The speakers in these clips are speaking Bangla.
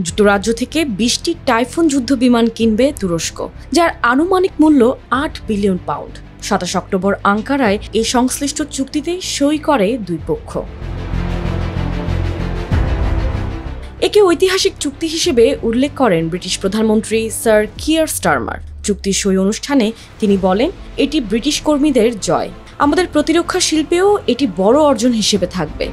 যুক্তরাজ্য থেকে 20টি টাইফুন যুদ্ধ বিমান কিনবে তুরস্ক, যার আনুমানিক মূল্য 8 বিলিয়ন পাউন্ড। 27 অক্টোবর আঙ্কারায় এই সংশ্লিষ্ট চুক্তিতে সই করে দুই পক্ষ। একে ঐতিহাসিক চুক্তি হিসেবে উল্লেখ করেন ব্রিটিশ প্রধানমন্ত্রী স্যার কিয়ার স্টারমার। চুক্তি সই অনুষ্ঠানে তিনি বলেন, এটি ব্রিটিশ কর্মীদের জয়। আমাদের প্রতিরক্ষা শিল্পেও এটি বড় অর্জন হিসেবে থাকবে।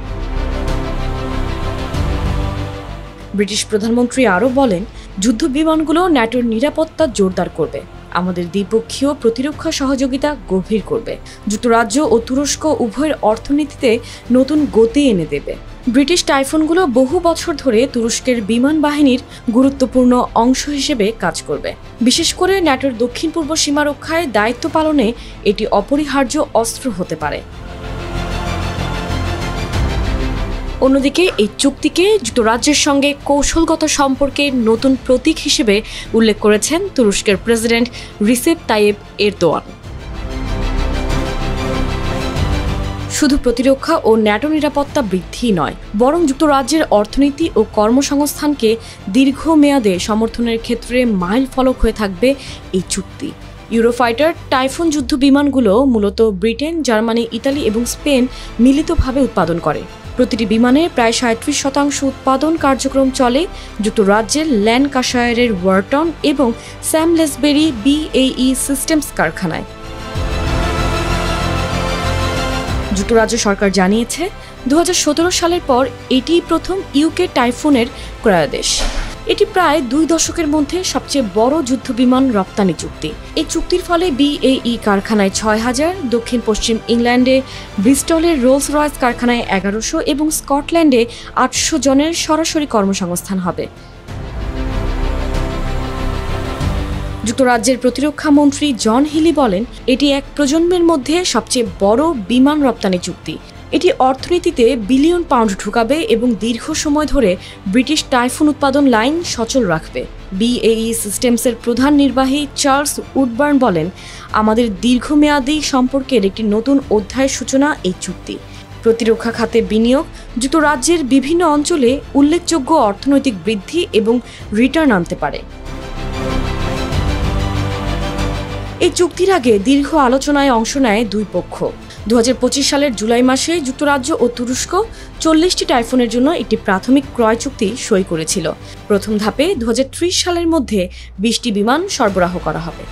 ব্রিটিশ প্রধানমন্ত্রী আরও বলেন, যুদ্ধ বিমানগুলো ন্যাটোর নিরাপত্তা জোরদার করবে, আমাদের দ্বিপক্ষীয় প্রতিরক্ষা সহযোগিতা গভীর করবে, যুক্তরাজ্য ও তুরস্ক উভয়ের অর্থনীতিতে নতুন গতি এনে দেবে। ব্রিটিশ টাইফুনগুলো বহু বছর ধরে তুরস্কের বিমান বাহিনীর গুরুত্বপূর্ণ অংশ হিসেবে কাজ করবে। বিশেষ করে ন্যাটোর দক্ষিণ পূর্ব সীমা রক্ষায় দায়িত্ব পালনে এটি অপরিহার্য অস্ত্র হতে পারে। অন্যদিকে এই চুক্তিকে যুক্তরাজ্যের সঙ্গে কৌশলগত সম্পর্কের নতুন প্রতীক হিসেবে উল্লেখ করেছেন তুরস্কের প্রেসিডেন্ট রিসেপ তাইয়েপ এরদোয়ান। শুধু প্রতিরক্ষা ও ন্যাটো নিরাপত্তা বৃদ্ধি নয়, বরং যুক্তরাজ্যের অর্থনীতি ও কর্মসংস্থানকে দীর্ঘমেয়াদে সমর্থনের ক্ষেত্রে মাইল ফলক হয়ে থাকবে এই চুক্তি। ইউরোফাইটার টাইফুন যুদ্ধ বিমানগুলো মূলত ব্রিটেন, জার্মানি, ইতালি এবং স্পেন মিলিতভাবে উৎপাদন করে। প্রতিটি বিমানের প্রায় 37% উৎপাদন কার্যক্রম চলে যুক্তরাজ্যের ল্যাঙ্কাশায়ারের ওয়ারটন এবং স্যামলেসবেরি BAE সিস্টেমস কারখানায়। যুক্তরাজ্য সরকার জানিয়েছে, 2017 সালের পর এটিই প্রথম ইউকে টাইফুনের ক্রয়াদেশ। এটি প্রায় 2 দশকের মধ্যে সবচেয়ে বড় যুদ্ধবিমান রপ্তানি চুক্তি। এই চুক্তির ফলে BAE কারখানায় 6000, দক্ষিণ পশ্চিম ইংল্যান্ডে ব্রিস্টলের রোলস রয়েস কারখানায় 1100 এবং স্কটল্যান্ডে 800 জনের সরাসরি কর্মসংস্থান হবে। যুক্তরাজ্যের প্রতিরক্ষা মন্ত্রী জন হিলি বলেন, এটি এক প্রজন্মের মধ্যে সবচেয়ে বড় বিমান রপ্তানি চুক্তি। এটি অর্থনীতিতে বিলিয়ন পাউন্ড ঢুকাবে এবং দীর্ঘ সময় ধরে ব্রিটিশ টাইফুন উৎপাদন লাইন সচল রাখবে। BAE সিস্টেমসের প্রধান নির্বাহী চার্লস উডবার্ন বলেন, আমাদের দীর্ঘমেয়াদী সম্পর্কের একটি নতুন অধ্যায়ের সূচনা এই চুক্তি। প্রতিরক্ষা খাতে বিনিয়োগ যুক্তরাজ্যের বিভিন্ন অঞ্চলে উল্লেখযোগ্য অর্থনৈতিক বৃদ্ধি এবং রিটার্ন আনতে পারে। এই চুক্তির আগে দীর্ঘ আলোচনায় অংশ নেয় দুই পক্ষ। 2025 সালের জুলাই মাসে যুক্তরাজ্য ও তুরস্ক 40টি টাইফুনের জন্য একটি প্রাথমিক ক্রয় চুক্তি সই করেছিল। প্রথম ধাপে 2030 সালের মধ্যে 20টি বিমান সরবরাহ করা হবে।